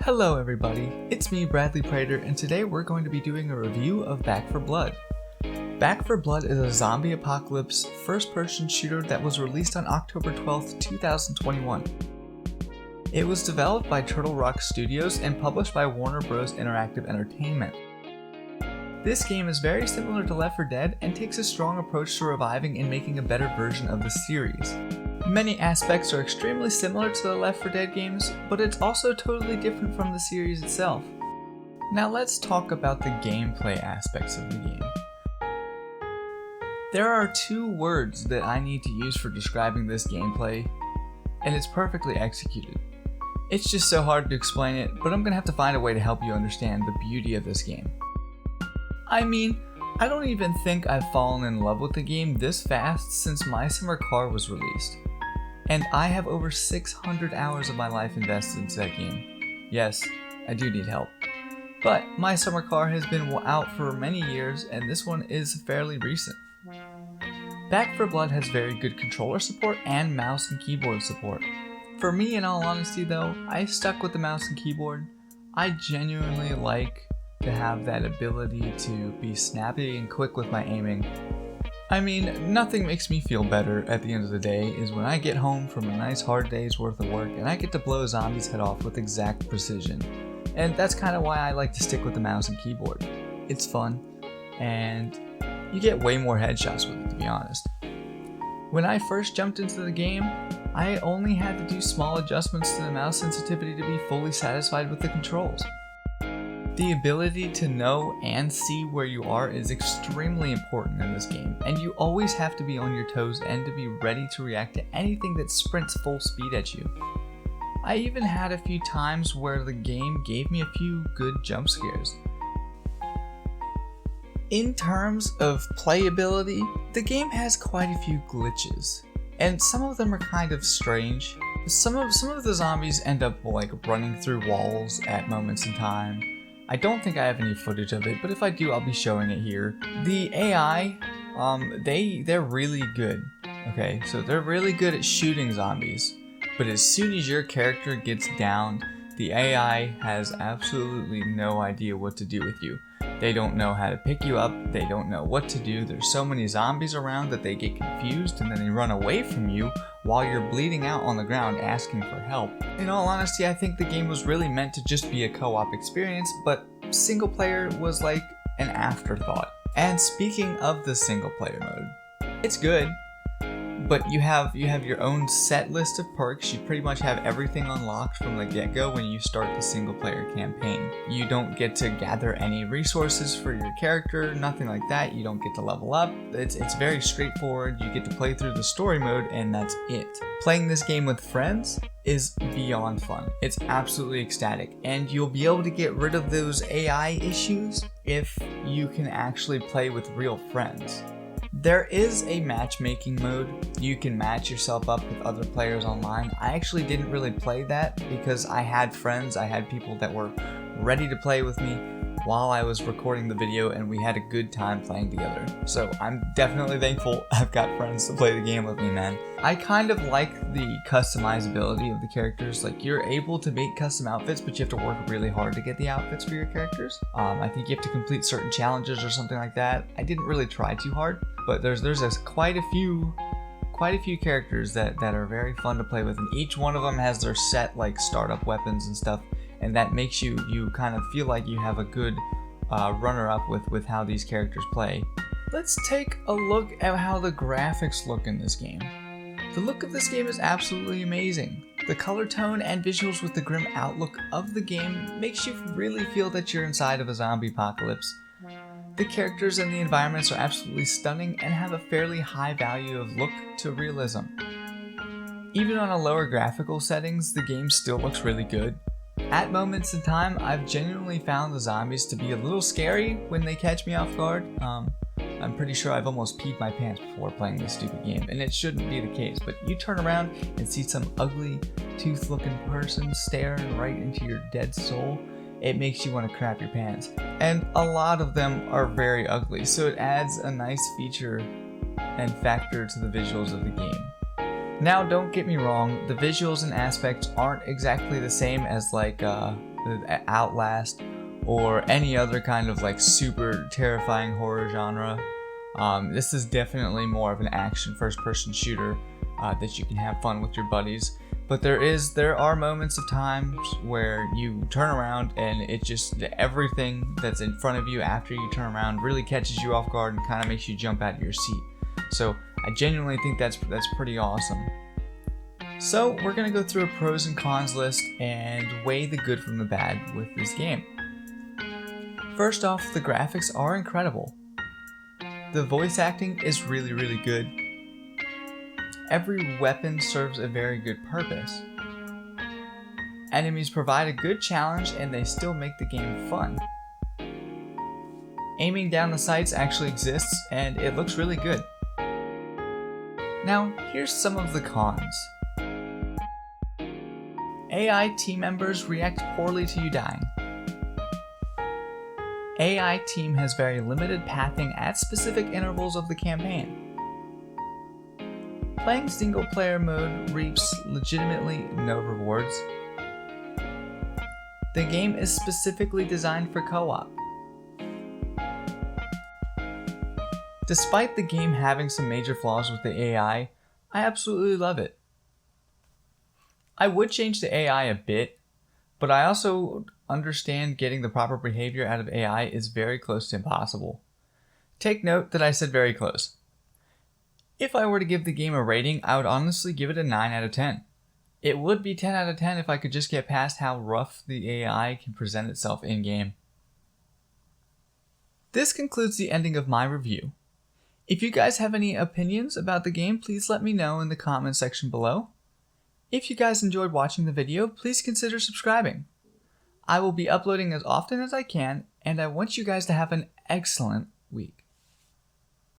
Hello everybody, it's me Bradley Prater, and today we're going to be doing a review of Back 4 Blood. Back 4 Blood is a zombie apocalypse first-person shooter that was released on October 12th, 2021. It was developed by Turtle Rock Studios and published by Warner Bros. Interactive Entertainment. This game is very similar to Left 4 Dead and takes a strong approach to reviving and making a better version of the series. Many aspects are extremely similar to the Left 4 Dead games, but it's also totally different from the series itself. Now let's talk about the gameplay aspects of the game. There are two words that I need to use for describing this gameplay, and it's perfectly executed. It's just so hard to explain it, but I'm gonna have to find a way to help you understand the beauty of this game. I mean, I don't even think I've fallen in love with the game this fast since My Summer Car was released. And I have over 600 hours of my life invested into that game. Yes, I do need help. But My Summer Car has been out for many years, and this one is fairly recent. Back 4 Blood has very good controller support and mouse and keyboard support. For me, in all honesty though, I stuck with the mouse and keyboard. I genuinely like to have that ability to be snappy and quick with my aiming. I mean, nothing makes me feel better at the end of the day is when I get home from a nice hard day's worth of work and I get to blow a zombie's head off with exact precision. And that's kind of why I like to stick with the mouse and keyboard. It's fun, and you get way more headshots with it, to be honest. When I first jumped into the game, I only had to do small adjustments to the mouse sensitivity to be fully satisfied with the controls. The ability to know and see where you are is extremely important in this game, and you always have to be on your toes and to be ready to react to anything that sprints full speed at you. I even had a few times where the game gave me a few good jump scares. In terms of playability, the game has quite a few glitches, and some of them are kind of strange. Some of the zombies end up running through walls at moments in time. I don't think I have any footage of it, but if I do, I'll be showing it here. The AI, they're really good. Okay, so they're really good at shooting zombies, but as soon as your character gets down, the AI has absolutely no idea what to do with you. They don't know how to pick you up, they don't know what to do. There's so many zombies around that they get confused and then they run away from you while you're bleeding out on the ground asking for help. In all honesty, I think the game was really meant to just be a co-op experience, but single player was like an afterthought. And speaking of the single player mode, it's good, but you have your own set list of perks. You pretty much have everything unlocked from the get-go when you start the single player campaign. You don't get to gather any resources for your character, nothing like that. You don't get to level up. It's very straightforward. You get to play through the story mode and that's it. Playing this game with friends is beyond fun. It's absolutely ecstatic, and you'll be able to get rid of those AI issues if you can actually play with real friends. There is a matchmaking mode. You can match yourself up with other players online. I actually didn't really play that because I had friends, I had people that were ready to play with me while I was recording the video, and we had a good time playing together. So I'm definitely thankful I've got friends to play the game with me, man. I kind of like the customizability of the characters. Like, you're able to make custom outfits, but you have to work really hard to get the outfits for your characters. I think you have to complete certain challenges or something like that. I didn't really try too hard, but there's quite a few characters that are very fun to play with, and each one of them has their set startup weapons and stuff, and that makes you kind of feel like you have a good runner-up with how these characters play. Let's take a look at how the graphics look in this game. The look of this game is absolutely amazing. The color tone and visuals with the grim outlook of the game makes you really feel that you're inside of a zombie apocalypse. The characters and the environments are absolutely stunning and have a fairly high value of look to realism. Even on a lower graphical settings, the game still looks really good. At moments in time, I've genuinely found the zombies to be a little scary when they catch me off guard. I'm pretty sure I've almost peed my pants before playing this stupid game, and it shouldn't be the case, but you turn around and see some ugly, tooth-looking person staring right into your dead soul, it makes you want to crap your pants. And a lot of them are very ugly, so it adds a nice feature and factor to the visuals of the game. Now, don't get me wrong, the visuals and aspects aren't exactly the same as Outlast, or any other kind of like super terrifying horror genre. This is definitely more of an action first-person shooter that you can have fun with your buddies. But there are moments of times where you turn around and it just, everything that's in front of you after you turn around really catches you off guard and kind of makes you jump out of your seat. So I genuinely think that's pretty awesome. So we're gonna go through a pros and cons list and weigh the good from the bad with this game. First off, the graphics are incredible. The voice acting is really, really good. Every weapon serves a very good purpose. Enemies provide a good challenge and they still make the game fun. Aiming down the sights actually exists and it looks really good. Now, here's some of the cons. AI team members react poorly to you dying. AI team has very limited pathing at specific intervals of the campaign. Playing single player mode reaps legitimately no rewards. The game is specifically designed for co-op. Despite the game having some major flaws with the AI, I absolutely love it. I would change the AI a bit, but I also understand getting the proper behavior out of AI is very close to impossible. Take note that I said very close. If I were to give the game a rating, I would honestly give it a 9 out of 10. It would be 10 out of 10 if I could just get past how rough the AI can present itself in-game. This concludes the ending of my review. If you guys have any opinions about the game, please let me know in the comment section below. If you guys enjoyed watching the video, please consider subscribing. I will be uploading as often as I can, and I want you guys to have an excellent